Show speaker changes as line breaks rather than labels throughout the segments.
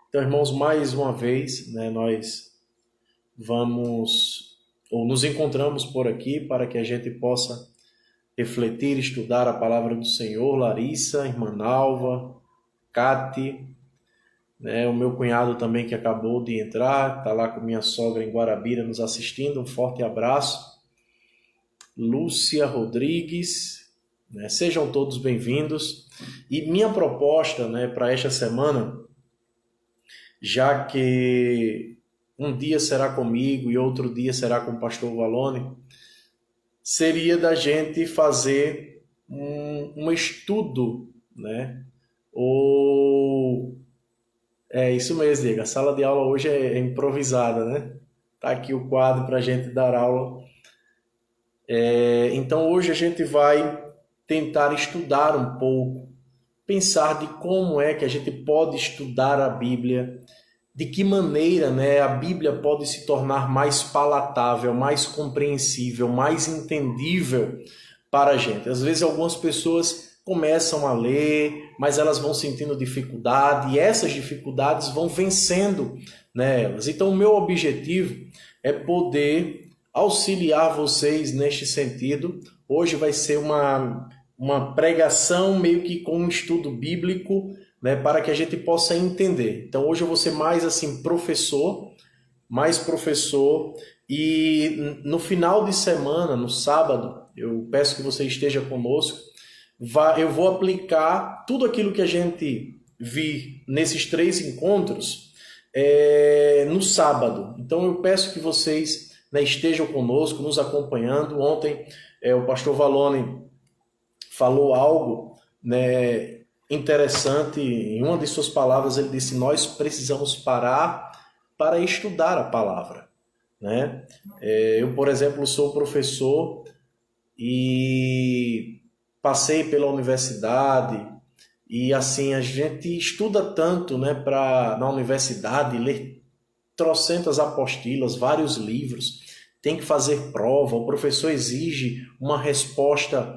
Então, irmãos, mais uma vez, né, nós vamos ou nos encontramos por aqui para que a gente possa refletir, estudar a palavra do Senhor. Larissa, irmã Nalva, Cate, né, o meu cunhado também que acabou de entrar, está lá com minha sogra em Guarabira nos assistindo. Um forte abraço. Lúcia Rodrigues, né, sejam todos bem-vindos. E minha proposta, né, para esta semana, já que um dia será comigo e outro dia será com o pastor Valone, seria da gente fazer um estudo, né? Ou é isso mesmo, Diego. A sala de aula hoje é improvisada, né? Tá aqui o quadro para a gente dar aula. Então hoje a gente vai tentar estudar um pouco, pensar de como é que a gente pode estudar a Bíblia, de que maneira, né, a Bíblia pode se tornar mais palatável, mais compreensível, mais entendível para a gente. Às vezes algumas pessoas começam a ler, mas elas vão sentindo dificuldade e essas dificuldades vão vencendo nelas. Então o meu objetivo é poder auxiliar vocês neste sentido. Hoje vai ser uma pregação meio que com um estudo bíblico, né, para que a gente possa entender. Então hoje eu vou ser mais assim mais professor, e no final de semana, no sábado, eu peço que você esteja conosco. Eu vou aplicar tudo aquilo que a gente vi nesses 3 encontros no sábado. Então eu peço que vocês, né, estejam conosco, nos acompanhando. Ontem o pastor Valone falou algo, né, interessante. Em uma de suas palavras ele disse: nós precisamos parar para estudar a palavra, né? Eu, por exemplo, sou professor e passei pela universidade, e assim a gente estuda tanto, né, na universidade ler trocentas apostilas, vários livros, tem que fazer prova, o professor exige uma resposta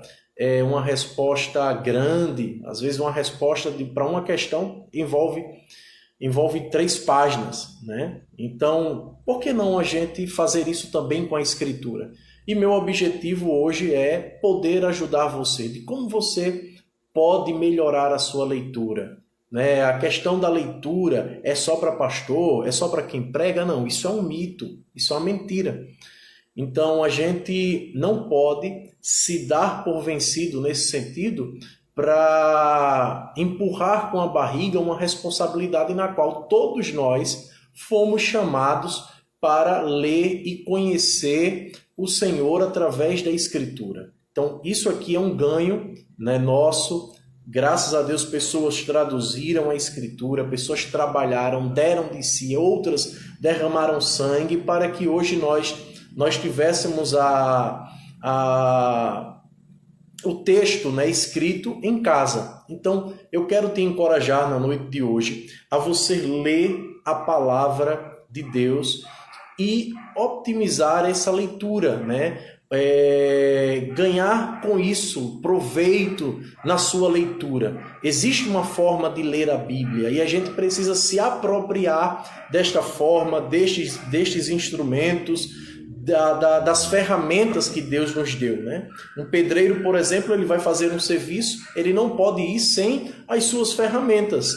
grande. Às vezes uma resposta para uma questão envolve 3 páginas, né? Então, por que não a gente fazer isso também com a escritura? E meu objetivo hoje é poder ajudar você, de como você pode melhorar a sua leitura, né? A questão da leitura é só para pastor, é só para quem prega? Não, isso é um mito, isso é uma mentira. Então a gente não pode se dar por vencido nesse sentido para empurrar com a barriga uma responsabilidade na qual todos nós fomos chamados para ler e conhecer o Senhor através da Escritura. Então isso aqui é um ganho, né, nosso. Graças a Deus, pessoas traduziram a Escritura, pessoas trabalharam, deram de si, outras derramaram sangue para que hoje nós tivéssemos o texto, né, escrito em casa. Então, eu quero te encorajar na noite de hoje a você ler a palavra de Deus e optimizar essa leitura, né? Ganhar com isso proveito na sua leitura. Existe uma forma de ler a Bíblia e a gente precisa se apropriar desta forma, destes instrumentos, das ferramentas que Deus nos deu, né? Um pedreiro, por exemplo, ele vai fazer um serviço, ele não pode ir sem as suas ferramentas.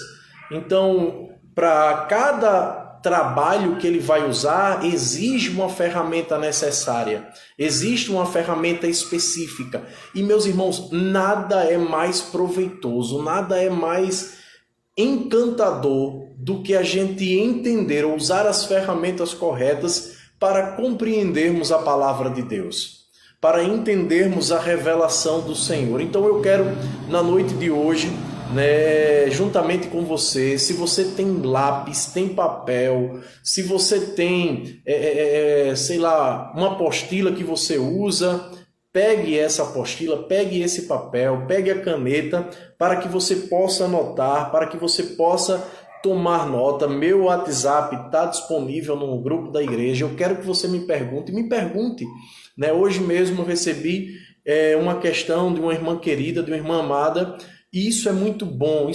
Então, para cada trabalho que ele vai usar, exige uma ferramenta necessária, existe uma ferramenta específica. E, meus irmãos, nada é mais proveitoso, nada é mais encantador do que a gente entender ou usar as ferramentas corretas para compreendermos a palavra de Deus, para entendermos a revelação do Senhor. Então eu quero, na noite de hoje, né, juntamente com você, se você tem lápis, tem papel, se você tem, sei lá, uma apostila que você usa, pegue essa apostila, pegue esse papel, pegue a caneta, para que você possa anotar, para que você possa tomar nota. Meu WhatsApp está disponível no grupo da igreja. Eu quero que você me pergunte, né? Hoje mesmo eu recebi uma questão de uma irmã querida, de uma irmã amada, E isso é muito bom,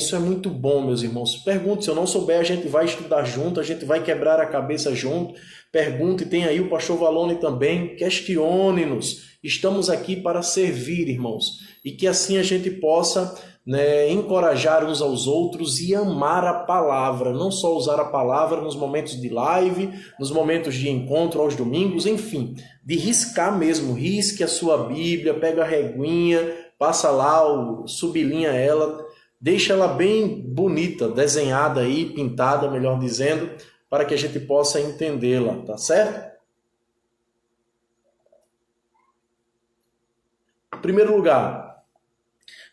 meus irmãos. Pergunte, se eu não souber, a gente vai estudar junto, a gente vai quebrar a cabeça junto. Pergunte, tem aí o pastor Valone também, questione-nos. Estamos aqui para servir, irmãos. E que assim a gente possa, né, encorajar uns aos outros e amar a palavra. Não só usar a palavra nos momentos de live, nos momentos de encontro aos domingos, enfim. De riscar mesmo, risque a sua Bíblia, pega a reguinha, passa lá, sublinha ela, deixa ela bem bonita, desenhada aí, pintada, melhor dizendo, para que a gente possa entendê-la, tá certo? Em primeiro lugar,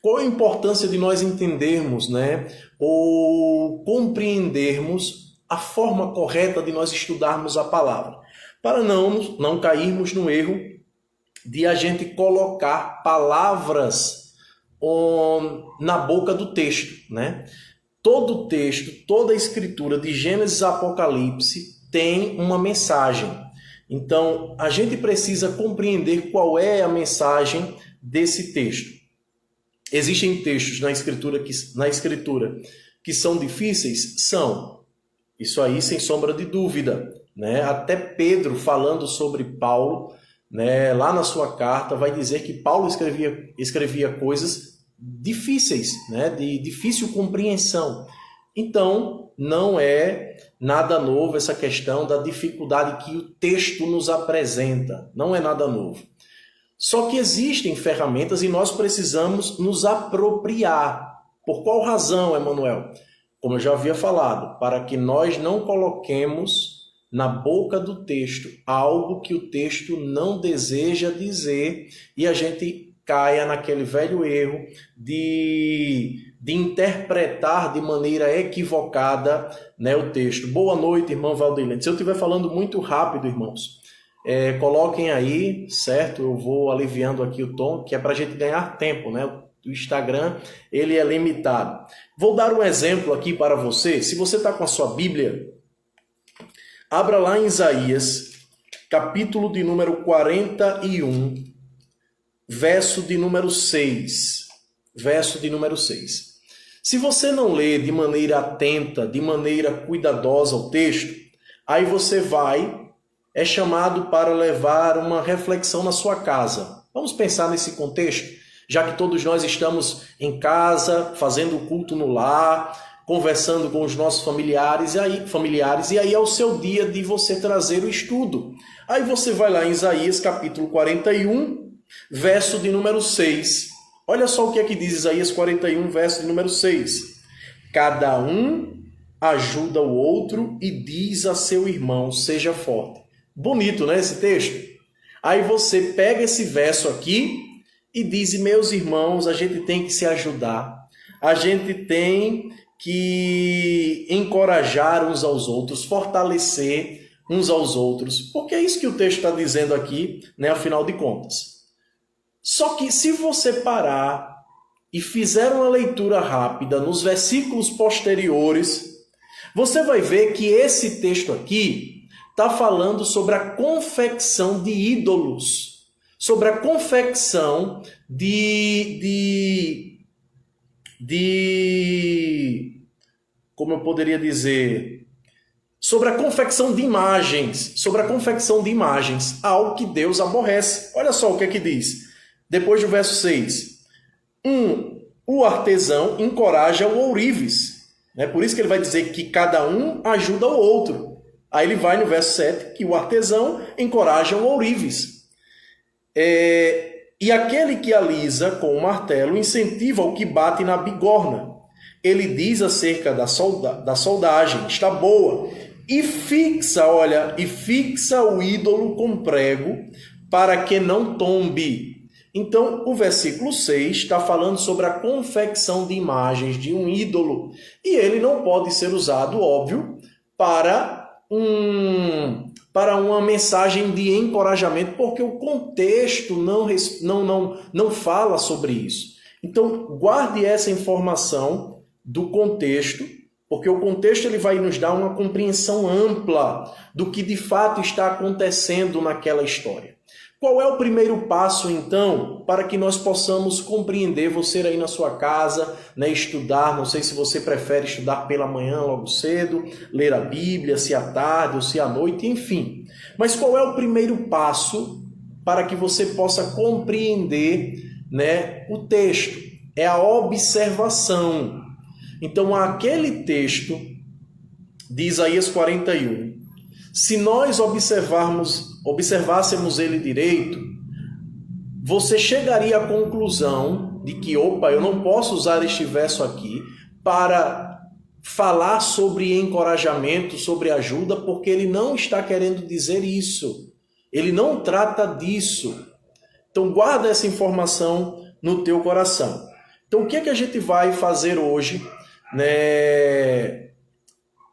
qual a importância de nós entendermos, né, ou compreendermos a forma correta de nós estudarmos a palavra, para não cairmos no erro de a gente colocar palavras na boca do texto, né? Todo texto, toda a escritura de Gênesis a Apocalipse tem uma mensagem. Então, a gente precisa compreender qual é a mensagem desse texto. Existem textos na escritura que são difíceis? São. Isso aí, sem sombra de dúvida, né? Até Pedro, falando sobre Paulo, né, lá na sua carta, vai dizer que Paulo escrevia coisas difíceis, né, de difícil compreensão. Então, não é nada novo essa questão da dificuldade que o texto nos apresenta. Não é nada novo. Só que existem ferramentas e nós precisamos nos apropriar. Por qual razão, Emanuel? Como eu já havia falado, para que nós não coloquemos na boca do texto algo que o texto não deseja dizer e a gente caia naquele velho erro de interpretar de maneira equivocada, né, o texto. Boa noite, irmão Valdeirante. Se eu estiver falando muito rápido, irmãos, coloquem aí, certo? Eu vou aliviando aqui o tom, que é para a gente ganhar tempo, né? O Instagram, ele é limitado. Vou dar um exemplo aqui para você. Se você está com a sua Bíblia, abra lá em Isaías, capítulo de número 41, verso de número 6. Verso de número 6. Se você não ler de maneira atenta, de maneira cuidadosa o texto, aí você é chamado para levar uma reflexão na sua casa. Vamos pensar nesse contexto, já que todos nós estamos em casa, fazendo o culto no lar, conversando com os nossos familiares, e aí é o seu dia de você trazer o estudo. Aí você vai lá em Isaías, capítulo 41, verso de número 6. Olha só o que é que diz Isaías 41, verso de número 6. Cada um ajuda o outro e diz a seu irmão, seja forte. Bonito, né, esse texto? Aí você pega esse verso aqui e diz, meus irmãos, a gente tem que se ajudar. A gente tem que encorajar uns aos outros, fortalecer uns aos outros, porque é isso que o texto está dizendo aqui, né, afinal de contas. Só que se você parar e fizer uma leitura rápida nos versículos posteriores, você vai ver que esse texto aqui está falando sobre a confecção de ídolos, sobre a confecção como eu poderia dizer, sobre a confecção de imagens, algo que Deus aborrece. Olha só o que é que diz, depois do verso 6. O artesão encoraja o ourives, né? Por isso que ele vai dizer que cada um ajuda o outro. Aí ele vai no verso 7, que o artesão encoraja o ourives. E aquele que alisa com o martelo incentiva o que bate na bigorna. Ele diz acerca da soldagem, está boa, e fixa o ídolo com prego para que não tombe. Então, o versículo 6 está falando sobre a confecção de imagens de um ídolo. E ele não pode ser usado, óbvio, para uma mensagem de encorajamento, porque o contexto não fala sobre isso. Então, guarde essa informação do contexto, porque o contexto ele vai nos dar uma compreensão ampla do que de fato está acontecendo naquela história. Qual é o primeiro passo, então, para que nós possamos compreender, você aí na sua casa, né, estudar, não sei se você prefere estudar pela manhã logo cedo, ler a Bíblia, se à tarde ou se à noite, enfim. Mas qual é o primeiro passo para que você possa compreender, né, o texto? É a observação. Então, aquele texto de Isaías 41, se nós observássemos ele direito, você chegaria à conclusão de que, eu não posso usar este verso aqui para falar sobre encorajamento, sobre ajuda, porque ele não está querendo dizer isso. Ele não trata disso. Então, guarda essa informação no teu coração. Então, o que é que a gente vai fazer hoje, né?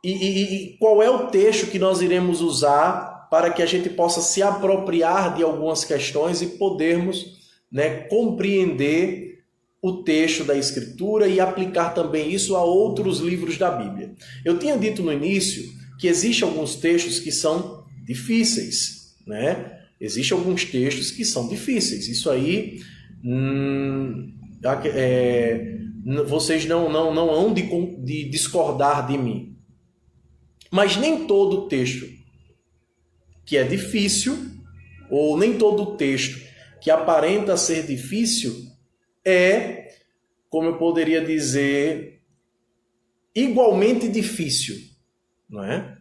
E qual é o texto que nós iremos usar para que a gente possa se apropriar de algumas questões e podermos, né, compreender o texto da Escritura e aplicar também isso a outros livros da Bíblia. Eu tinha dito no início que existem alguns textos que são difíceis, né? Existem alguns textos que são difíceis. Isso aí, vocês não hão de discordar de mim. Mas nem todo texto que é difícil, ou nem todo texto que aparenta ser difícil, é, como eu poderia dizer, igualmente difícil, não é?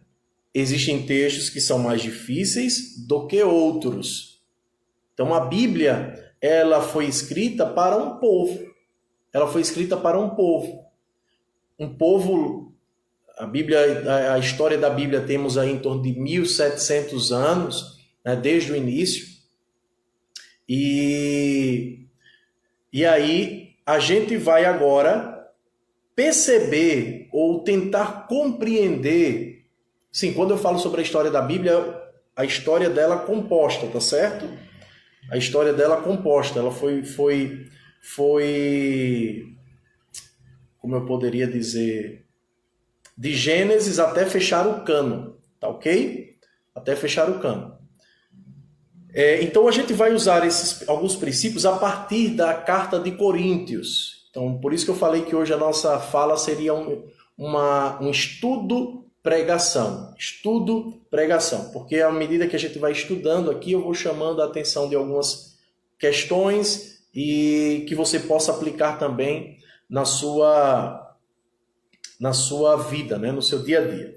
Existem textos que são mais difíceis do que outros. Então a Bíblia, ela foi escrita para um povo. Ela foi escrita para um povo. Um povo... A história da Bíblia temos aí em torno de 1.700 anos, né, desde o início. E aí a gente vai agora perceber ou tentar compreender. Sim, quando eu falo sobre a história da Bíblia, a história dela composta, tá certo? A história dela composta, ela foi como eu poderia dizer, de Gênesis até fechar o cano, tá ok? Até fechar o cano. Então a gente vai usar alguns princípios a partir da carta de Coríntios. Então por isso que eu falei que hoje a nossa fala seria um estudo pregação. Estudo pregação. Porque à medida que a gente vai estudando aqui, eu vou chamando a atenção de algumas questões e que você possa aplicar também na sua vida, né? No seu dia a dia.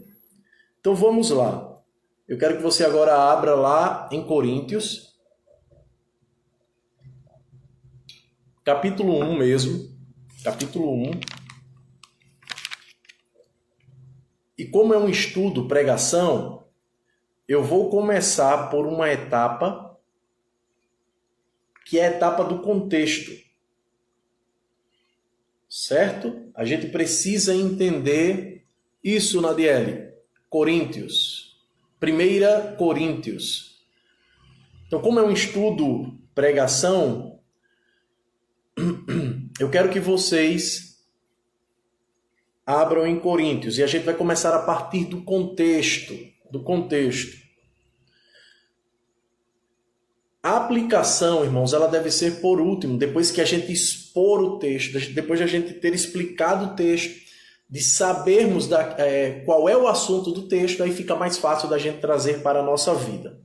Então vamos lá. Eu quero que você agora abra lá em Coríntios, capítulo 1 mesmo, capítulo 1. E como é um estudo, pregação, eu vou começar por uma etapa, que é a etapa do contexto. Certo? A gente precisa entender isso, Nadiele. Coríntios. 1 Coríntios. Então, como é um estudo pregação, eu quero que vocês abram em Coríntios. E a gente vai começar a partir do contexto. A aplicação, irmãos, ela deve ser por último, depois que a gente expor o texto, depois de a gente ter explicado o texto, de sabermos qual é o assunto do texto, aí fica mais fácil da gente trazer para a nossa vida.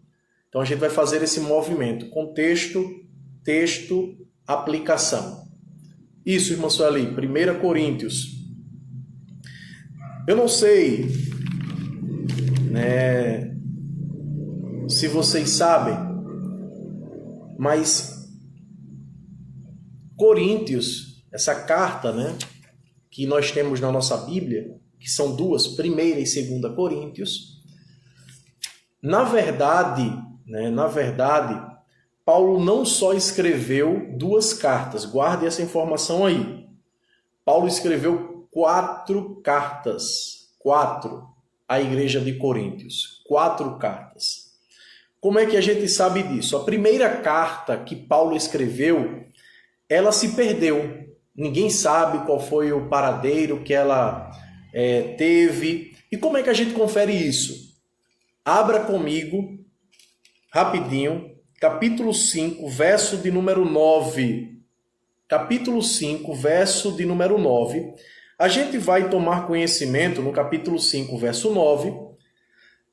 Então a gente vai fazer esse movimento, contexto, texto, aplicação. Isso, irmã Sueli, 1 Coríntios. Eu não sei, né, se vocês sabem, mas Coríntios, essa carta, né, que nós temos na nossa Bíblia, que são duas, 1 e 2 Coríntios, na verdade, Paulo não só escreveu duas cartas, guarde essa informação aí. Paulo escreveu 4 cartas, 4 à igreja de Coríntios, 4 cartas. Como é que a gente sabe disso? A primeira carta que Paulo escreveu, ela se perdeu. Ninguém sabe qual foi o paradeiro que ela teve. E como é que a gente confere isso? Abra comigo, rapidinho, capítulo 5, verso de número 9. Capítulo 5, verso de número 9. A gente vai tomar conhecimento, no capítulo 5, verso 9,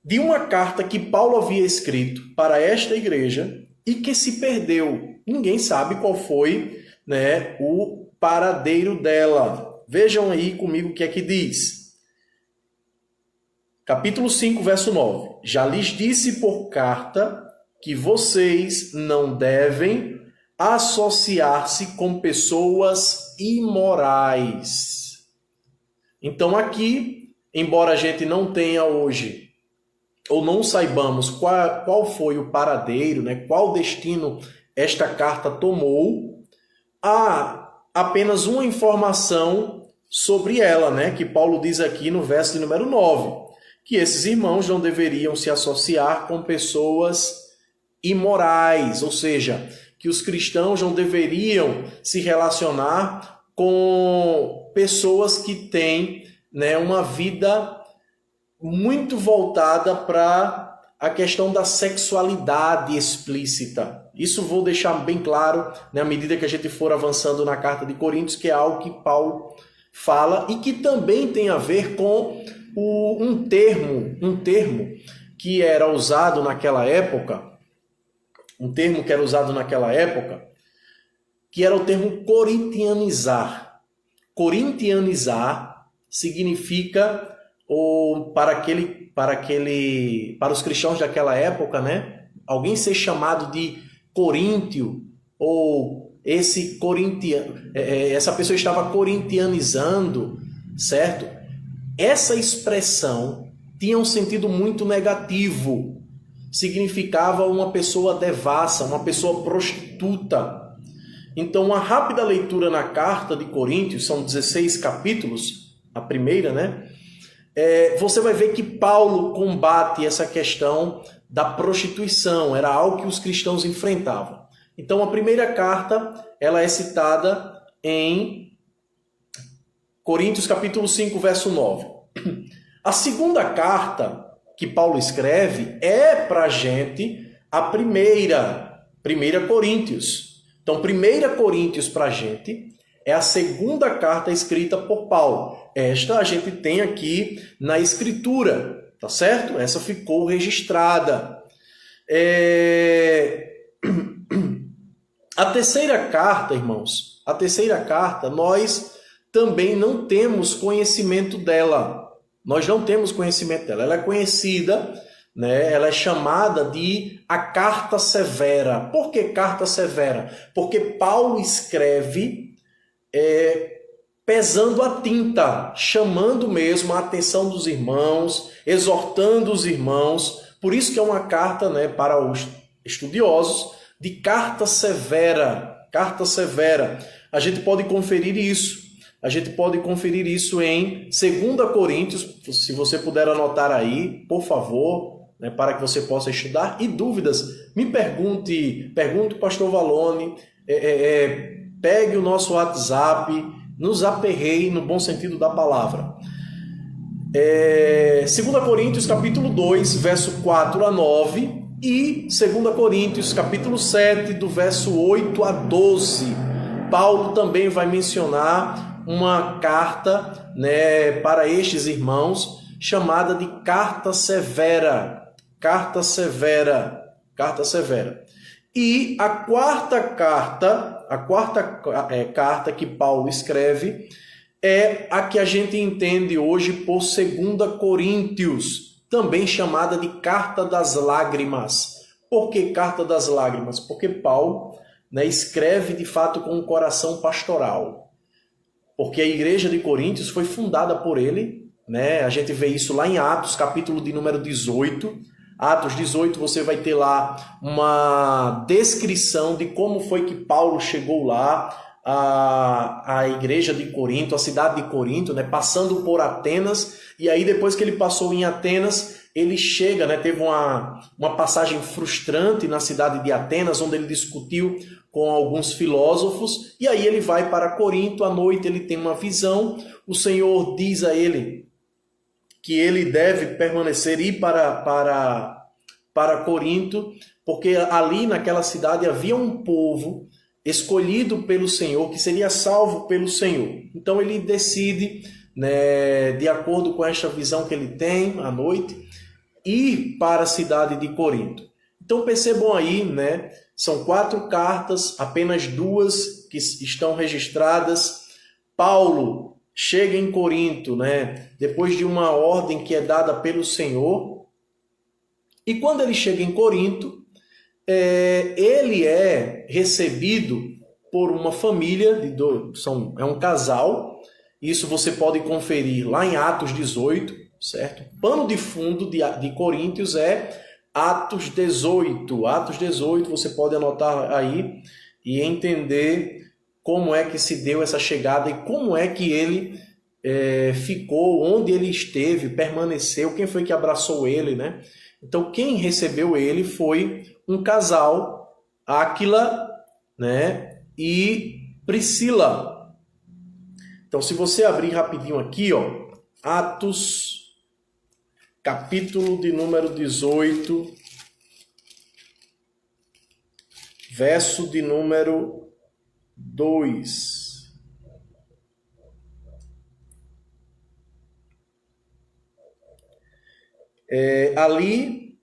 de uma carta que Paulo havia escrito para esta igreja e que se perdeu. Ninguém sabe qual foi, né, o paradeiro dela. Vejam aí comigo o que é que diz. Capítulo 5, verso 9. Já lhes disse por carta que vocês não devem associar-se com pessoas imorais. Então aqui, embora a gente não tenha hoje, ou não saibamos qual foi o paradeiro, né, qual destino esta carta tomou, há apenas uma informação sobre ela, né, que Paulo diz aqui no verso de número 9, que esses irmãos não deveriam se associar com pessoas imorais, ou seja, que os cristãos não deveriam se relacionar com pessoas que têm, né, uma vida muito voltada para a questão da sexualidade explícita. Isso vou deixar bem claro, né, à medida que a gente for avançando na carta de Coríntios, que é algo que Paulo fala e que também tem a ver com um termo que era usado naquela época, que era o termo corintianizar. Corintianizar significa, para os cristãos daquela época, né, alguém ser chamado de coríntio, ou essa pessoa estava corintianizando, certo? Essa expressão tinha um sentido muito negativo. Significava uma pessoa devassa, uma pessoa prostituta. Então, uma rápida leitura na carta de Coríntios, são 16 capítulos, a primeira, né? Você vai ver que Paulo combate essa questão da prostituição, era algo que os cristãos enfrentavam. Então, a primeira carta, ela é citada em Coríntios capítulo 5, verso 9. A segunda carta que Paulo escreve é para a gente a primeira Coríntios. Então, 1 Coríntios para a gente é a segunda carta escrita por Paulo. Esta a gente tem aqui na Escritura, tá certo? Essa ficou registrada. A terceira carta, irmãos, nós também não temos conhecimento dela. Ela é conhecida, né? Ela é chamada de a carta severa. Por que carta severa? Porque Paulo escreve pesando a tinta, chamando mesmo a atenção dos irmãos, exortando os irmãos. Por isso que é uma carta, né, para os estudiosos de carta severa. Carta severa. A gente pode conferir isso. Em 2 Coríntios, se você puder anotar aí, por favor, né, para que você possa estudar. E dúvidas, me pergunte o pastor Valone, pegue o nosso WhatsApp, nos aperreie no bom sentido da palavra. 2 Coríntios capítulo 2, verso 4 a 9 e 2 Coríntios capítulo 7, do verso 8 a 12. Paulo também vai mencionar uma carta, né, para estes irmãos, chamada de carta severa. Carta severa. E a quarta carta que Paulo escreve é a que a gente entende hoje por 2 Coríntios, também chamada de carta das lágrimas. Por que carta das lágrimas? Porque Paulo, né, escreve de fato com um coração pastoral. Porque a igreja de Coríntios foi fundada por ele, né? A gente vê isso lá em Atos, capítulo de número 18. Atos 18, você vai ter lá uma descrição de como foi que Paulo chegou lá, a igreja de Corinto, a cidade de Corinto, né? Passando por Atenas. E aí, depois que ele passou em Atenas, ele chega, né? Teve uma passagem frustrante na cidade de Atenas, onde ele discutiu com alguns filósofos, e aí ele vai para Corinto. À noite ele tem uma visão, o Senhor diz a ele que ele deve permanecer, ir para para Corinto, porque ali naquela cidade havia um povo escolhido pelo Senhor, que seria salvo pelo Senhor. Então ele decide, né, de acordo com esta visão que ele tem à noite, ir para a cidade de Corinto. Então percebam aí, né, são 4 cartas, apenas 2 que estão registradas. Paulo chega em Corinto, né, depois de uma ordem que é dada pelo Senhor. E quando ele chega em Corinto, ele é recebido por uma família, é um casal. Isso você pode conferir lá em Atos 18, certo? O pano de fundo de Coríntios é Atos 18. Atos 18, você pode anotar aí e entender como é que se deu essa chegada e como é que ele ficou, onde ele esteve, permaneceu, quem foi que abraçou ele, né? Então, quem recebeu ele foi um casal, Áquila, né, e Priscila. Então, se você abrir rapidinho aqui, ó, Atos, capítulo de número 18, verso de número 2. Ali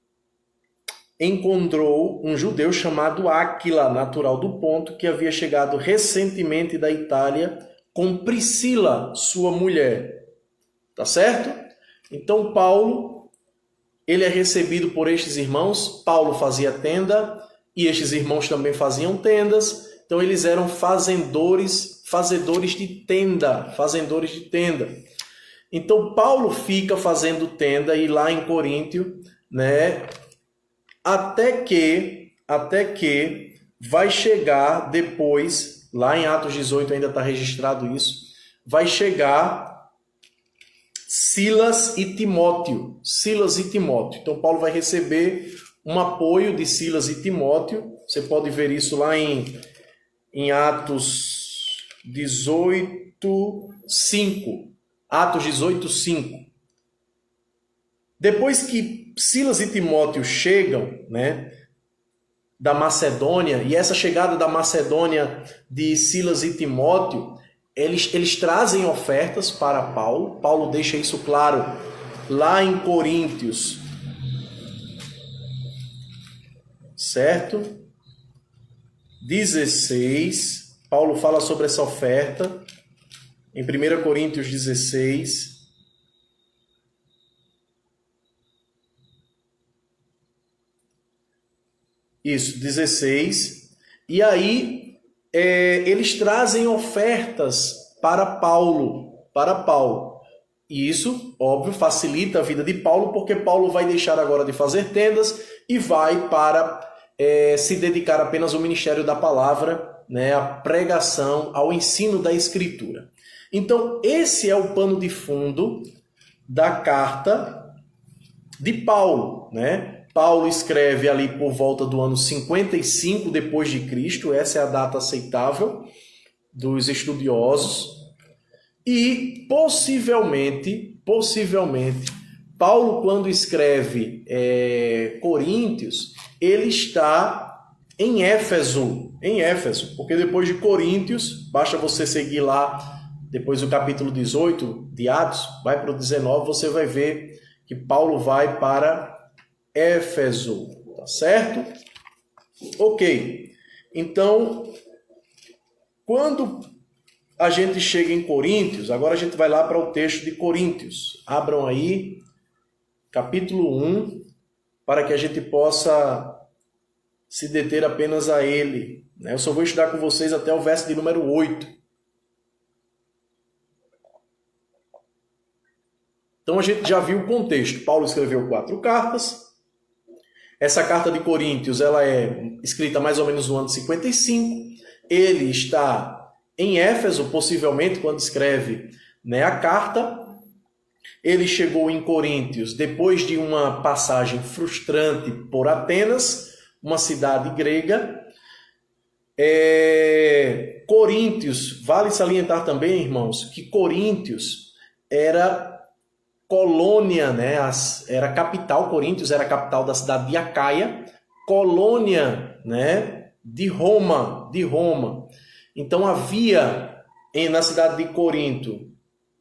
encontrou um judeu chamado Áquila, natural do Ponto, que havia chegado recentemente da Itália com Priscila, sua mulher. Tá certo? Então Paulo, ele é recebido por estes irmãos. Paulo fazia tenda e estes irmãos também faziam tendas. Então eles eram fazedores de tenda, fazendores de tenda. Então Paulo fica fazendo tenda e lá em Coríntio, né, até que vai chegar depois, lá em Atos 18 ainda está registrado isso, vai chegar Silas e Timóteo. Então Paulo vai receber um apoio de Silas e Timóteo. Você pode ver isso lá em Atos 18, 5. Atos 18, 5. Depois que Silas e Timóteo chegam, né, da Macedônia, e essa chegada da Macedônia de Silas e Timóteo, eles trazem ofertas para Paulo. Paulo deixa isso claro lá em Coríntios, certo? 16, Paulo fala sobre essa oferta, em 1 Coríntios 16, isso, 16. E aí eles trazem ofertas para Paulo. E isso, óbvio, facilita a vida de Paulo, porque Paulo vai deixar agora de fazer tendas e vai para se dedicar apenas ao ministério da palavra, né, à pregação, ao ensino da Escritura. Então, esse é o pano de fundo da carta de Paulo, né? Paulo escreve ali por volta do ano 55 depois de Cristo, essa é a data aceitável dos estudiosos. E possivelmente, Paulo, quando escreve Coríntios, ele está em Éfeso, porque depois de Coríntios, basta você seguir lá, depois do capítulo 18 de Atos, vai para o 19, você vai ver que Paulo vai para Éfeso, tá certo? Ok, então, quando a gente chega em Coríntios, agora a gente vai lá para o texto de Coríntios. Abram aí, capítulo 1, para que a gente possa se deter apenas a ele. Eu só vou estudar com vocês até o verso de número 8. Então a gente já viu o contexto. Paulo escreveu 4 cartas. Essa carta de Coríntios, ela é escrita mais ou menos no ano 55. Ele está em Éfeso, possivelmente, quando escreve, né, a carta. Ele chegou em Coríntios depois de uma passagem frustrante por Atenas, uma cidade grega. Coríntios, vale salientar também, irmãos, que Coríntios era colônia, né? Era a capital, Coríntios era a capital da cidade de Acaia, colônia, né? De Roma. Então havia na cidade de Corinto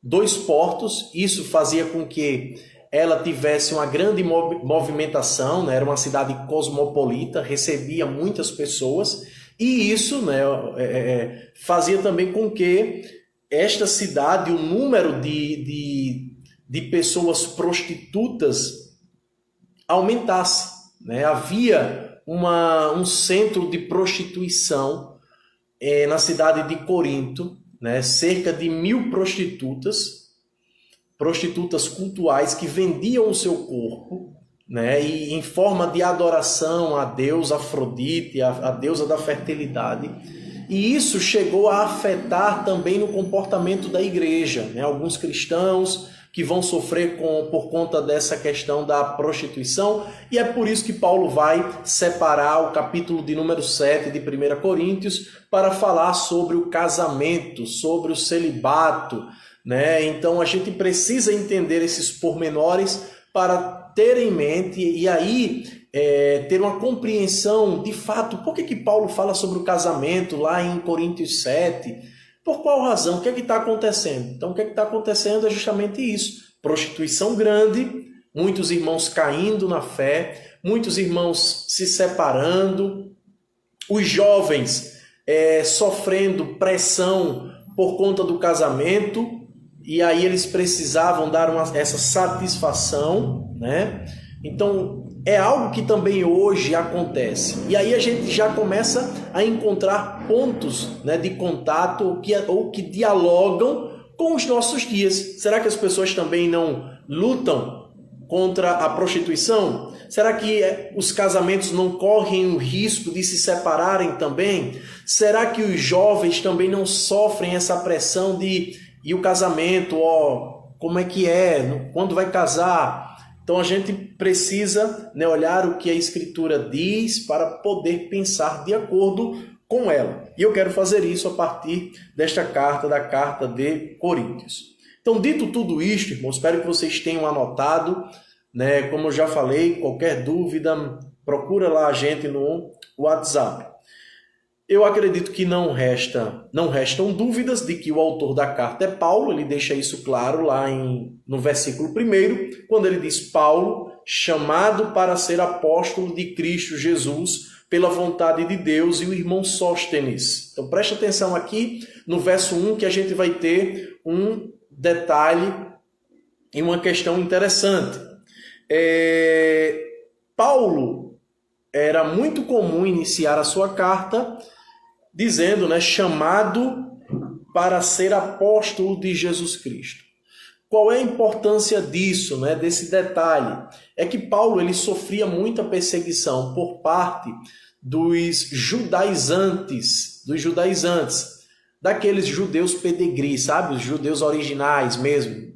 2 portos, isso fazia com que ela tivesse uma grande movimentação, né? Era uma cidade cosmopolita, recebia muitas pessoas, e isso, né, fazia também com que esta cidade, o número de pessoas prostitutas aumentasse, né? Havia um centro de prostituição na cidade de Corinto, né? Cerca de 1.000 prostitutas cultuais que vendiam o seu corpo, né? E em forma de adoração a Deus Afrodite, a deusa da fertilidade. E isso chegou a afetar também no comportamento da igreja, né? Alguns cristãos que vão sofrer por conta dessa questão da prostituição, e é por isso que Paulo vai separar o capítulo de número 7 de 1 Coríntios para falar sobre o casamento, sobre o celibato, né? Então a gente precisa entender esses pormenores para ter em mente e aí ter uma compreensão de fato. Por que Paulo fala sobre o casamento lá em Coríntios 7? Por qual razão? O que é que está acontecendo? Então o que é que está acontecendo é justamente isso. Prostituição grande, muitos irmãos caindo na fé, muitos irmãos se separando, os jovens sofrendo pressão por conta do casamento, e aí eles precisavam dar essa satisfação, né? Então, é algo que também hoje acontece. E aí a gente já começa a encontrar pontos, né, de contato ou que dialogam com os nossos dias. Será que as pessoas também não lutam contra a prostituição? Será que os casamentos não correm o risco de se separarem também? Será que os jovens também não sofrem essa pressão e o casamento, como é que é? Quando vai casar? Então a gente precisa, né, olhar o que a Escritura diz para poder pensar de acordo com ela. E eu quero fazer isso a partir desta carta, da carta de Coríntios. Então, dito tudo isto, irmãos, espero que vocês tenham anotado, né? Como eu já falei, qualquer dúvida, procura lá a gente no WhatsApp. Eu acredito que não restam dúvidas de que o autor da carta é Paulo. Ele deixa isso claro lá no versículo 1, quando ele diz: Paulo, chamado para ser apóstolo de Cristo Jesus, pela vontade de Deus, e o irmão Sóstenes. Então preste atenção aqui no verso 1, que a gente vai ter um detalhe e uma questão interessante. Paulo, era muito comum iniciar a sua carta dizendo, né, chamado para ser apóstolo de Jesus Cristo. Qual é a importância disso, né, desse detalhe? É que Paulo ele sofria muita perseguição por parte dos judaizantes, daqueles judeus pedegris, sabe? Os judeus originais mesmo,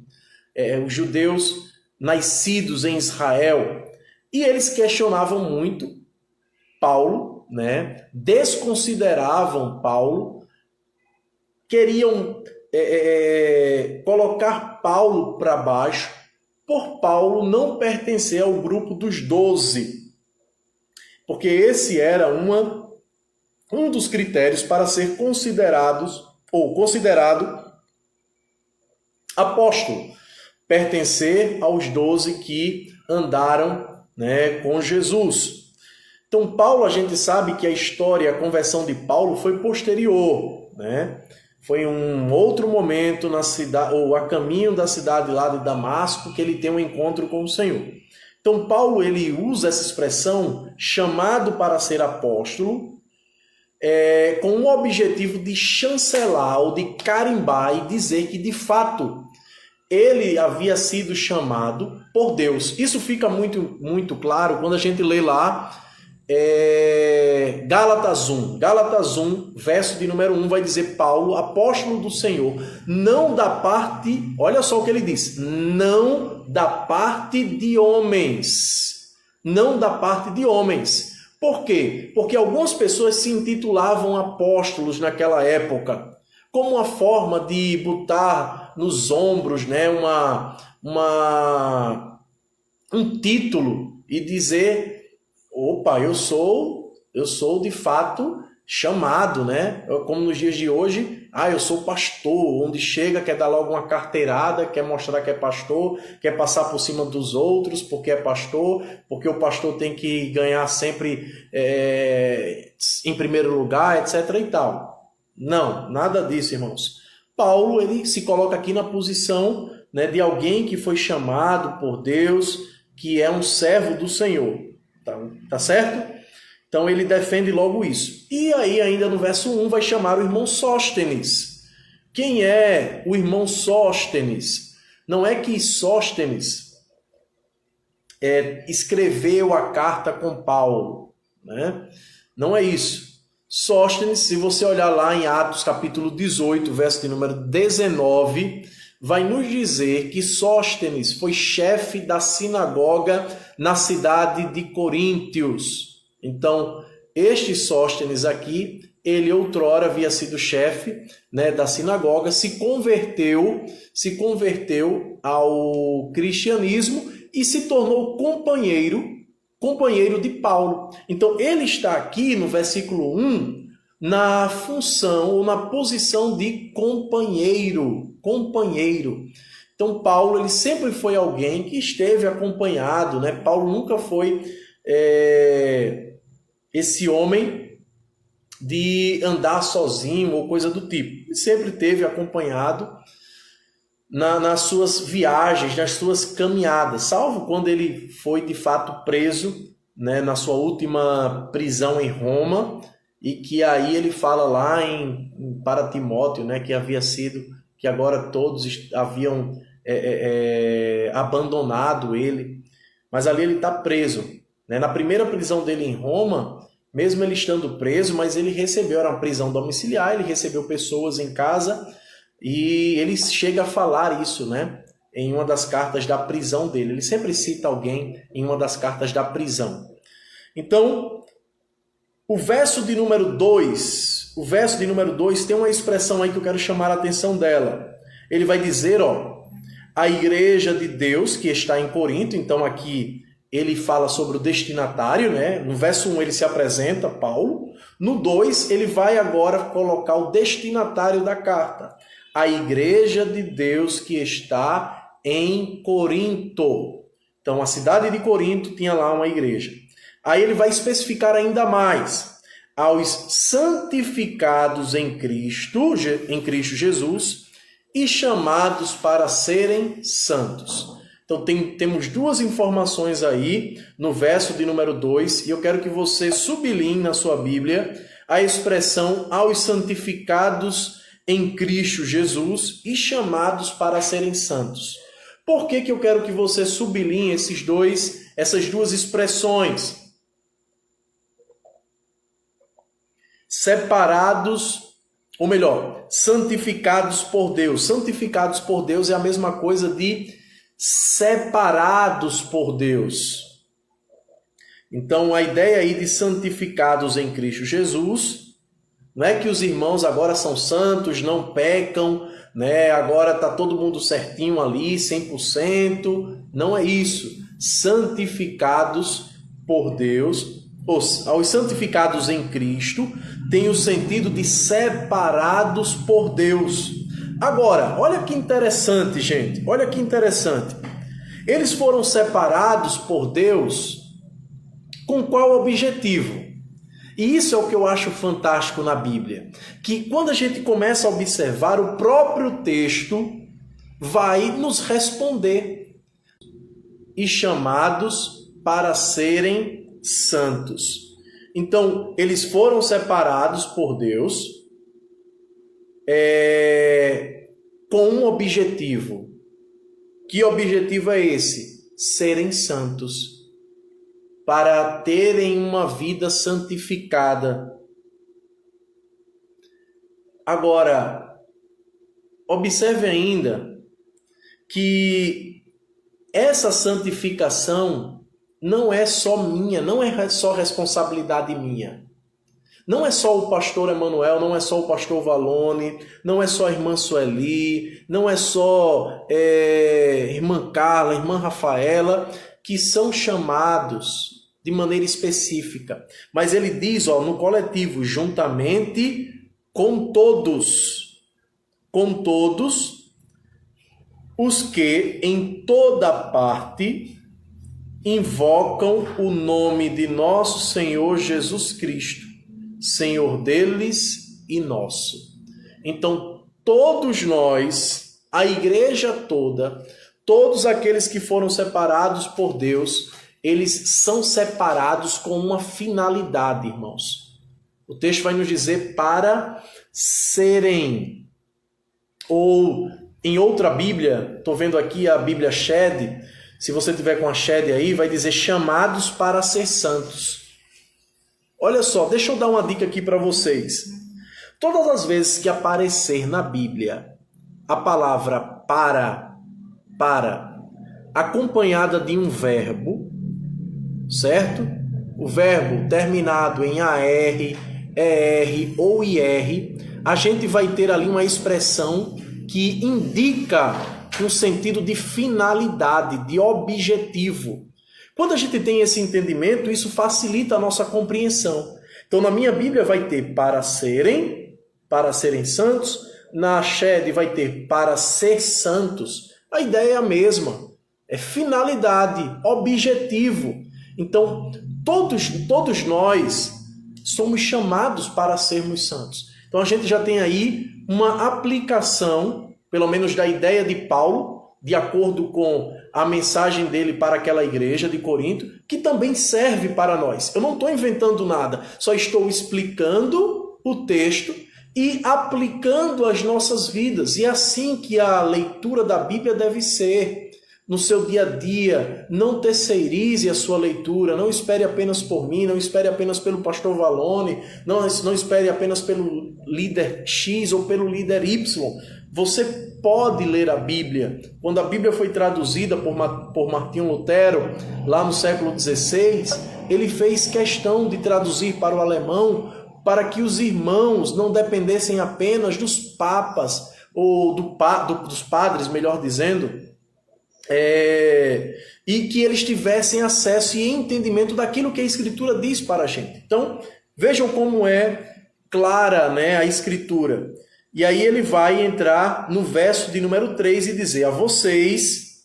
os judeus nascidos em Israel. E eles questionavam muito Paulo, né? Desconsideravam Paulo, queriam colocar Paulo para baixo, por Paulo não pertencer ao grupo dos 12, porque esse era um dos critérios para ser considerado apóstolo, pertencer aos 12 que andaram, né, com Jesus. Então, Paulo, a gente sabe que a história, a conversão de Paulo foi posterior, né? Foi um outro momento na cidade, ou a caminho da cidade lá de Damasco, que ele tem um encontro com o Senhor. Então, Paulo, ele usa essa expressão, chamado para ser apóstolo, com o objetivo de chancelar ou de carimbar e dizer que, de fato, ele havia sido chamado por Deus. Isso fica muito, muito claro quando a gente lê lá Gálatas 1, verso de número 1, vai dizer: Paulo, apóstolo do Senhor, não da parte, olha só o que ele diz, não da parte de homens. Não da parte de homens. Por quê? Porque algumas pessoas se intitulavam apóstolos naquela época, como uma forma de botar nos ombros, né, um título e dizer, opa, eu sou de fato chamado, né? Como nos dias de hoje, eu sou pastor, onde chega, quer dar logo uma carteirada, quer mostrar que é pastor, quer passar por cima dos outros porque é pastor, porque o pastor tem que ganhar sempre em primeiro lugar, etc. e tal. Não, nada disso, irmãos. Paulo, ele se coloca aqui na posição, né, de alguém que foi chamado por Deus, que é um servo do Senhor. Tá certo? Então ele defende logo isso. E aí ainda no verso 1 vai chamar o irmão Sóstenes. Quem é o irmão Sóstenes? Não é que Sóstenes escreveu a carta com Paulo, né? Não é isso. Sóstenes, se você olhar lá em Atos capítulo 18, verso de número 19, vai nos dizer que Sóstenes foi chefe da sinagoga na cidade de Coríntios. Então, este Sóstenes aqui, ele outrora havia sido chefe, né, da sinagoga, se converteu ao cristianismo e se tornou companheiro de Paulo. Então, ele está aqui no versículo 1 na função ou na posição de companheiro. Então, Paulo, ele sempre foi alguém que esteve acompanhado, né? Paulo nunca foi esse homem de andar sozinho ou coisa do tipo. Ele sempre esteve acompanhado nas suas viagens, nas suas caminhadas, salvo quando ele foi de fato preso, né, na sua última prisão em Roma, e que aí ele fala lá para Timóteo, né, que agora todos haviam abandonado ele, mas ali ele está preso, né? Na primeira prisão dele em Roma, mesmo ele estando preso, mas ele recebeu, era uma prisão domiciliar, ele recebeu pessoas em casa e ele chega a falar isso, né, em uma das cartas da prisão dele. Ele sempre cita alguém em uma das cartas da prisão. Então, o verso de número 2 tem uma expressão aí que eu quero chamar a atenção dela. Ele vai dizer, a igreja de Deus que está em Corinto. Então aqui ele fala sobre o destinatário, né? No verso 1 ele se apresenta, Paulo. No 2 ele vai agora colocar o destinatário da carta. A igreja de Deus que está em Corinto. Então a cidade de Corinto tinha lá uma igreja. Aí ele vai especificar ainda mais. Aos santificados em Cristo Jesus e chamados para serem santos. Então temos duas informações aí no verso de número 2, e eu quero que você sublinhe na sua Bíblia a expressão aos santificados em Cristo Jesus e chamados para serem santos. Por que eu quero que você sublinhe essas duas expressões? Separados, ou melhor, santificados por Deus. Santificados por Deus é a mesma coisa de separados por Deus. Então, a ideia aí de santificados em Cristo Jesus, não é que os irmãos agora são santos, não pecam, né? Agora está todo mundo certinho ali, 100%. Não é isso. Santificados por Deus, aos santificados em Cristo, tem o sentido de separados por Deus. Agora, olha que interessante, gente. Olha que interessante. Eles foram separados por Deus com qual objetivo? E isso é o que eu acho fantástico na Bíblia. Que quando a gente começa a observar, o próprio texto vai nos responder. E chamados para serem santos. Então, eles foram separados por Deus com um objetivo. Que objetivo é esse? Serem santos. Para terem uma vida santificada. Agora, observe ainda que essa santificação não é só minha, não é só responsabilidade minha. Não é só o pastor Emanuel, não é só o pastor Valone, não é só a irmã Sueli, não é só irmã Carla, irmã Rafaela, que são chamados de maneira específica. Mas ele diz, no coletivo, juntamente com todos os que em toda parte invocam o nome de nosso Senhor Jesus Cristo, Senhor deles e nosso. Então, todos nós, a igreja toda, todos aqueles que foram separados por Deus, eles são separados com uma finalidade, irmãos. O texto vai nos dizer para serem, ou em outra Bíblia, estou vendo aqui a Bíblia Shed, se você tiver com a Shed aí, vai dizer chamados para ser santos. Olha só, deixa eu dar uma dica aqui para vocês. Todas as vezes que aparecer na Bíblia a palavra para, acompanhada de um verbo, certo? O verbo terminado em AR, ER ou IR, a gente vai ter ali uma expressão que indica um sentido de finalidade, de objetivo. Quando a gente tem esse entendimento, isso facilita a nossa compreensão. Então, na minha Bíblia vai ter para serem santos. Na Shed vai ter para ser santos. A ideia é a mesma. É finalidade, objetivo. Então, todos nós somos chamados para sermos santos. Então, a gente já tem aí uma aplicação, pelo menos da ideia de Paulo, de acordo com a mensagem dele para aquela igreja de Corinto, que também serve para nós. Eu não estou inventando nada, só estou explicando o texto e aplicando às nossas vidas. E é assim que a leitura da Bíblia deve ser. No seu dia a dia, não terceirize a sua leitura, não espere apenas por mim, não espere apenas pelo pastor Valone, não espere apenas pelo líder X ou pelo líder Y. Você pode ler a Bíblia. Quando a Bíblia foi traduzida por Martinho Lutero, lá no século XVI, ele fez questão de traduzir para o alemão para que os irmãos não dependessem apenas dos papas, ou dos padres, melhor dizendo, e que eles tivessem acesso e entendimento daquilo que a Escritura diz para a gente. Então, vejam como é clara, né, a Escritura. E aí ele vai entrar no verso de número 3 e dizer: a vocês,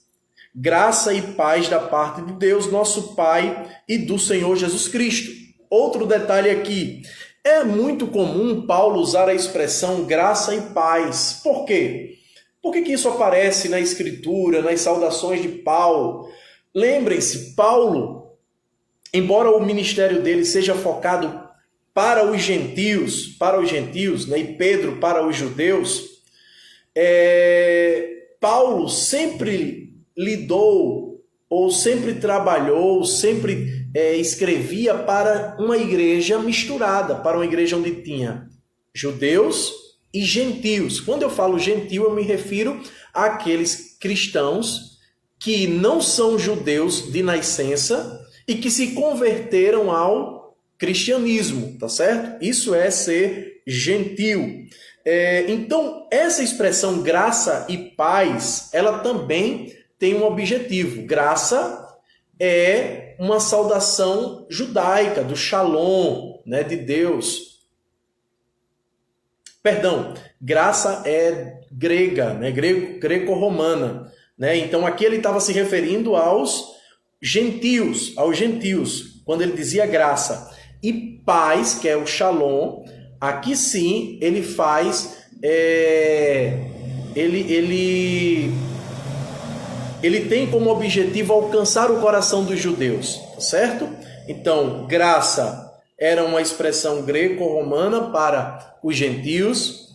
graça e paz da parte de Deus, nosso Pai, e do Senhor Jesus Cristo. Outro detalhe aqui, é muito comum Paulo usar a expressão graça e paz. Por quê? Por que isso aparece na Escritura, nas saudações de Paulo? Lembrem-se, Paulo, embora o ministério dele seja focado para os gentios, né, e Pedro para os judeus, Paulo sempre lidou, ou sempre trabalhou, sempre escrevia para uma igreja misturada, para uma igreja onde tinha judeus e gentios. Quando eu falo gentil, eu me refiro àqueles cristãos que não são judeus de nascença e que se converteram ao cristianismo, tá certo? Isso é ser gentil. Então, essa expressão graça e paz, ela também tem um objetivo. Graça é uma saudação judaica, do shalom, né, de Deus. Perdão, graça é grega, né, greco-romana. Né? Então, aqui ele estava se referindo aos gentios, quando ele dizia graça. E paz, que é o shalom, aqui sim ele faz, ele tem como objetivo alcançar o coração dos judeus, tá certo? Então, graça era uma expressão greco-romana para os gentios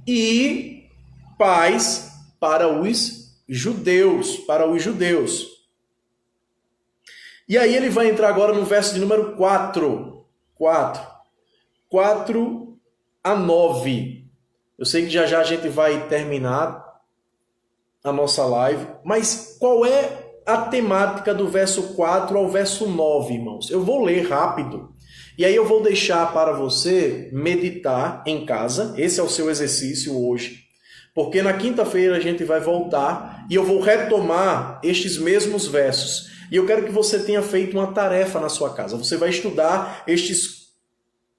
e paz para os judeus, E aí ele vai entrar agora no verso de número 4 a 9. Eu sei que já a gente vai terminar a nossa live, mas qual é a temática do verso 4 ao verso 9, irmãos? Eu vou ler rápido E aí eu vou deixar para você meditar em casa, esse é o seu exercício hoje, porque na quinta-feira a gente vai voltar e eu vou retomar estes mesmos versos. E eu quero que você tenha feito uma tarefa na sua casa. Você vai estudar estes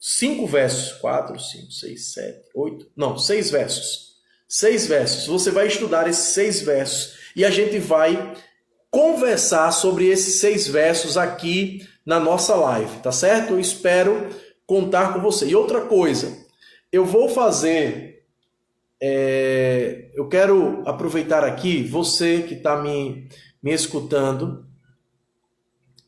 5 versos, 4, 5, 6, 7, 8, não, 6 versos. 6 versos. Você vai estudar esses 6 versos e a gente vai conversar sobre esses 6 versos aqui na nossa live, tá certo? Eu espero contar com você. E outra coisa, eu vou fazer, eu quero aproveitar aqui, você que está me escutando,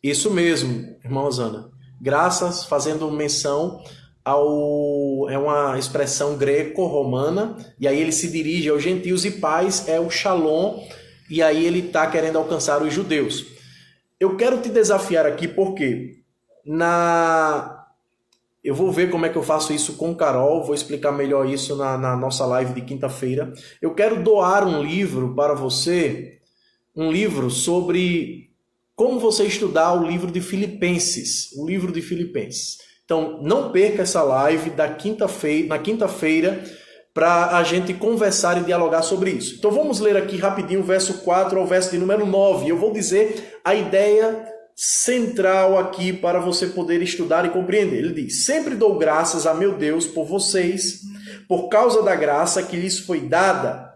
isso mesmo, irmã Rosana, graças, fazendo menção é uma expressão greco-romana, e aí ele se dirige aos gentios e paz, é o shalom, e aí ele está querendo alcançar os judeus. Eu quero te desafiar aqui porque eu vou ver como é que eu faço isso com Carol, vou explicar melhor isso na nossa live de quinta-feira. Eu quero doar um livro para você, um livro sobre como você estudar o livro de Filipenses, o livro de Filipenses. Então, não perca essa live na quinta-feira, para a gente conversar e dialogar sobre isso. Então vamos ler aqui rapidinho o verso 4 ao verso de número 9. Eu vou dizer a ideia central aqui para você poder estudar e compreender. Ele diz: sempre dou graças a meu Deus por vocês, por causa da graça que lhes foi dada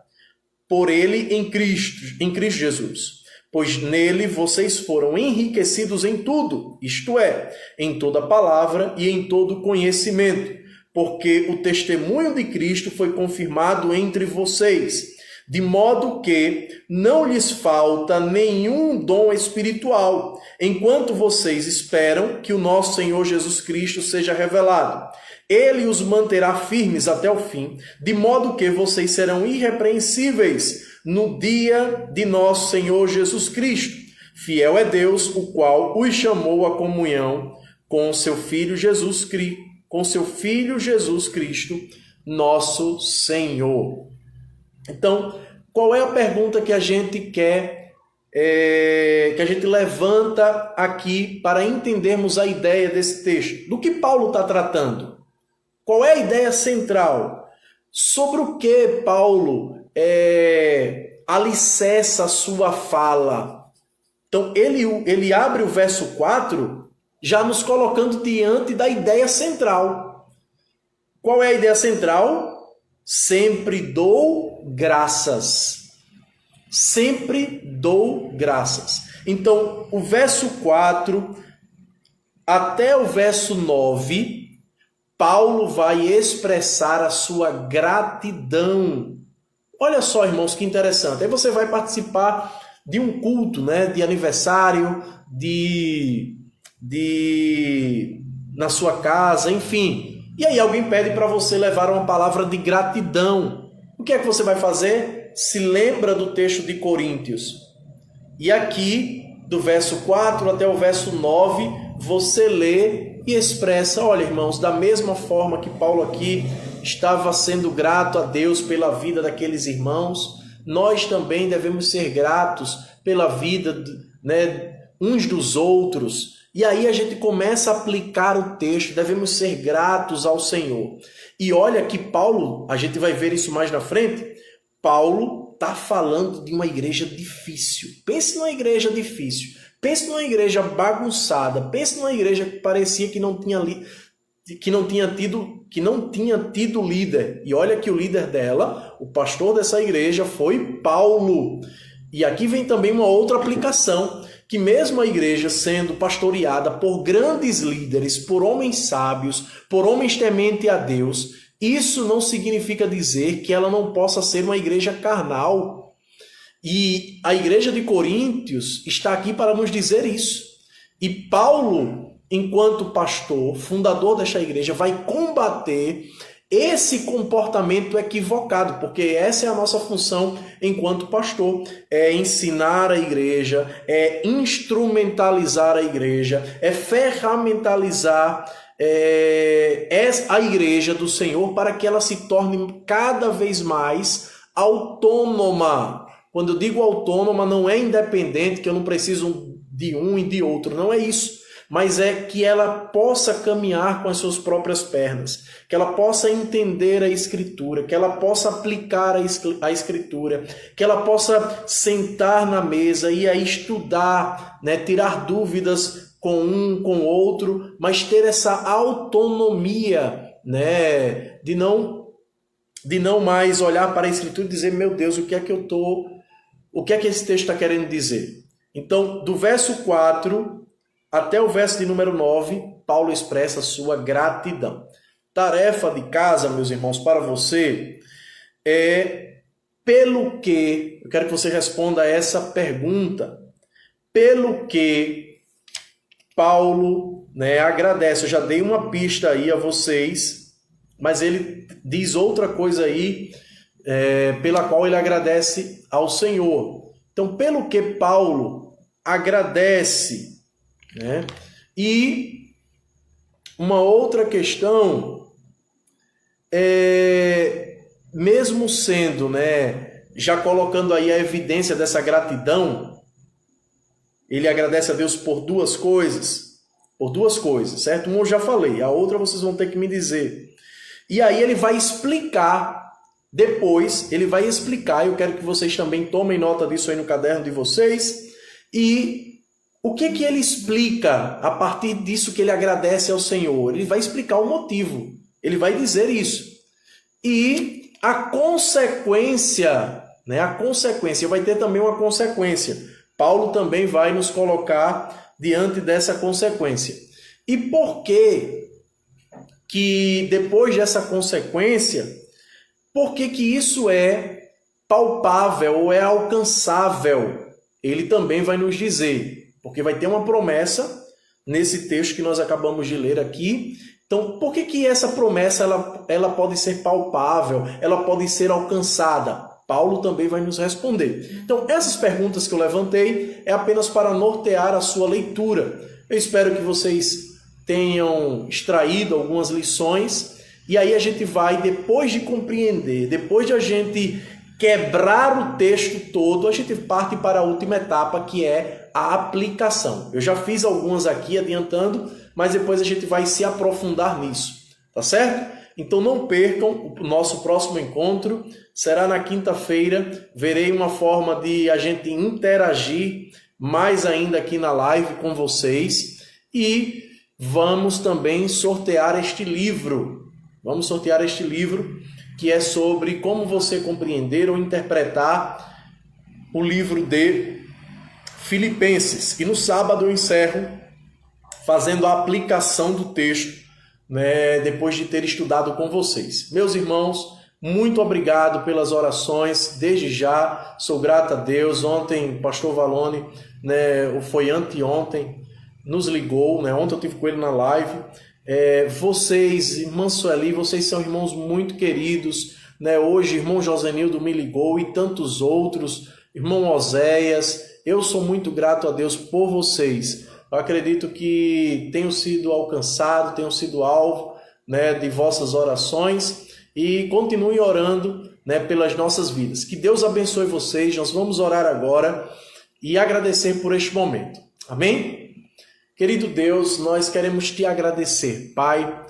por ele em Cristo Jesus. Pois nele vocês foram enriquecidos em tudo, isto é, em toda palavra e em todo conhecimento, porque o testemunho de Cristo foi confirmado entre vocês, de modo que não lhes falta nenhum dom espiritual, enquanto vocês esperam que o nosso Senhor Jesus Cristo seja revelado. Ele os manterá firmes até o fim, de modo que vocês serão irrepreensíveis no dia de nosso Senhor Jesus Cristo. Fiel é Deus, o qual os chamou à comunhão com seu Filho Jesus Cristo, nosso Senhor. Então, qual é a pergunta que a gente quer, que a gente levanta aqui para entendermos a ideia desse texto? Do que Paulo está tratando? Qual é a ideia central? Sobre o que Paulo alicerça a sua fala? Então, ele abre o verso 4 já nos colocando diante da ideia central. Qual é a ideia central? Sempre dou graças. Sempre dou graças. Então, o verso 4 até o verso 9, Paulo vai expressar a sua gratidão. Olha só, irmãos, que interessante. Aí você vai participar de um culto, né, de aniversário, na sua casa, enfim. E aí alguém pede para você levar uma palavra de gratidão. O que é que você vai fazer? Se lembra do texto de Coríntios. E aqui, do verso 4 até o verso 9, você lê e expressa: olha, irmãos, da mesma forma que Paulo aqui estava sendo grato a Deus pela vida daqueles irmãos, nós também devemos ser gratos pela vida, né, uns dos outros. E aí a gente começa a aplicar o texto, devemos ser gratos ao Senhor. E olha que Paulo, a gente vai ver isso mais na frente, Paulo está falando de uma igreja difícil. Pense numa igreja difícil, pense numa igreja bagunçada, pense numa igreja que parecia que não tinha tido líder. E olha que o líder dela, o pastor dessa igreja, foi Paulo. E aqui vem também uma outra aplicação, que mesmo a igreja sendo pastoreada por grandes líderes, por homens sábios, por homens tementes a Deus, isso não significa dizer que ela não possa ser uma igreja carnal. E a igreja de Coríntios está aqui para nos dizer isso. E Paulo, enquanto pastor, fundador desta igreja, vai combater esse comportamento equivocado, porque essa é a nossa função enquanto pastor, é ensinar a igreja, é instrumentalizar a igreja, é ferramentalizar a igreja do Senhor para que ela se torne cada vez mais autônoma. Quando eu digo autônoma, não é independente, que eu não preciso de um e de outro, não é isso. mas é que ela possa caminhar com as suas próprias pernas, que ela possa entender a Escritura, que ela possa aplicar a Escritura, que ela possa sentar na mesa e aí estudar, né, tirar dúvidas com um, com o outro, mas ter essa autonomia, né, de não mais olhar para a Escritura e dizer, meu Deus, o que é que esse texto está querendo dizer? Então, do verso 4 até o verso de número 9, Paulo expressa a sua gratidão. Tarefa de casa, meus irmãos, para você é pelo que, eu quero que você responda a essa pergunta, pelo que Paulo, né, agradece. Eu já dei uma pista aí a vocês, mas ele diz outra coisa aí, pela qual ele agradece ao Senhor. Então, pelo que Paulo agradece, né? E uma outra questão mesmo sendo, né, já colocando aí a evidência dessa gratidão, ele agradece a Deus por duas coisas, certo? Uma eu já falei, a outra vocês vão ter que me dizer. E aí ele vai explicar, depois ele vai explicar, eu quero que vocês também tomem nota disso aí no caderno de vocês, e o que ele explica a partir disso que ele agradece ao Senhor? Ele vai explicar o motivo, ele vai dizer isso. E a consequência, né? A consequência, vai ter também uma consequência. Paulo também vai nos colocar diante dessa consequência. E por que depois dessa consequência, por que isso é palpável ou é alcançável? Ele também vai nos dizer, porque vai ter uma promessa nesse texto que nós acabamos de ler aqui. Então, por que essa promessa ela pode ser palpável, ela pode ser alcançada? Paulo também vai nos responder. Então, essas perguntas que eu levantei é apenas para nortear a sua leitura. Eu espero que vocês tenham extraído algumas lições, e aí a gente vai, depois de compreender, depois de a gente quebrar o texto todo, a gente parte para a última etapa, que é a aplicação. Eu já fiz algumas aqui adiantando, mas depois a gente vai se aprofundar nisso, tá certo? Então não percam o nosso próximo encontro, será na quinta-feira. Verei uma forma de a gente interagir mais ainda aqui na live com vocês, e vamos também sortear este livro. Vamos sortear este livro que é sobre como você compreender ou interpretar o livro de Filipenses. E no sábado eu encerro fazendo a aplicação do texto, né, depois de ter estudado com vocês. Meus irmãos, muito obrigado pelas orações, desde já, sou grato a Deus. Ontem, pastor Valone, né, foi anteontem, nos ligou, né, ontem eu estive com ele na live. Vocês, irmã Sueli, vocês são irmãos muito queridos, né? Hoje, irmão Josenildo me ligou e tantos outros, irmão Oséias. Eu sou muito grato a Deus por vocês. Eu acredito que tenho sido alcançado, tenho sido alvo, né, de vossas orações, e continue orando, né, pelas nossas vidas. Que Deus abençoe vocês. Nós vamos orar agora e agradecer por este momento. Amém? Querido Deus, nós queremos te agradecer, Pai,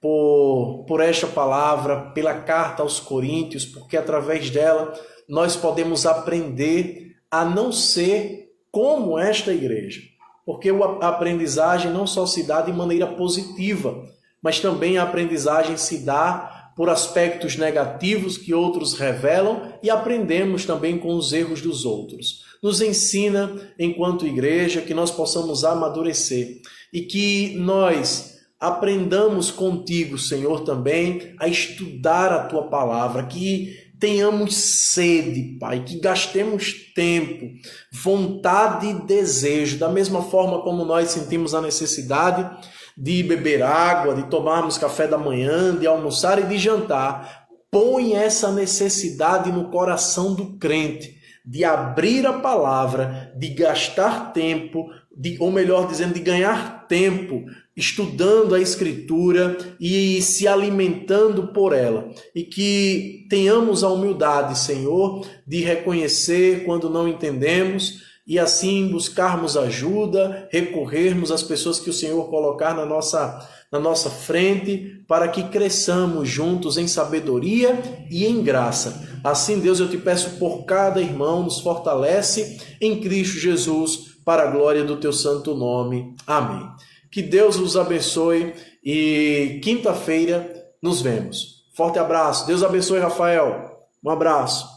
por esta palavra, pela carta aos Coríntios, porque através dela nós podemos aprender a não ser como esta igreja. Porque a aprendizagem não só se dá de maneira positiva, mas também a aprendizagem se dá por aspectos negativos que outros revelam, e aprendemos também com os erros dos outros. Nos ensina, enquanto igreja, que nós possamos amadurecer e que nós aprendamos contigo, Senhor, também a estudar a tua palavra, que tenhamos sede, Pai, que gastemos tempo, vontade e desejo, da mesma forma como nós sentimos a necessidade de beber água, de tomarmos café da manhã, de almoçar e de jantar. Põe essa necessidade no coração do crente, de abrir a palavra, de gastar tempo, ou melhor dizendo, de ganhar tempo estudando a Escritura e se alimentando por ela. E que tenhamos a humildade, Senhor, de reconhecer quando não entendemos e assim buscarmos ajuda, recorrermos às pessoas que o Senhor colocar na nossa frente, para que cresçamos juntos em sabedoria e em graça. Assim, Deus, eu te peço por cada irmão, nos fortalece em Cristo Jesus, para a glória do teu santo nome. Amém. Que Deus os abençoe e quinta-feira nos vemos. Forte abraço. Deus abençoe, Rafael. Um abraço.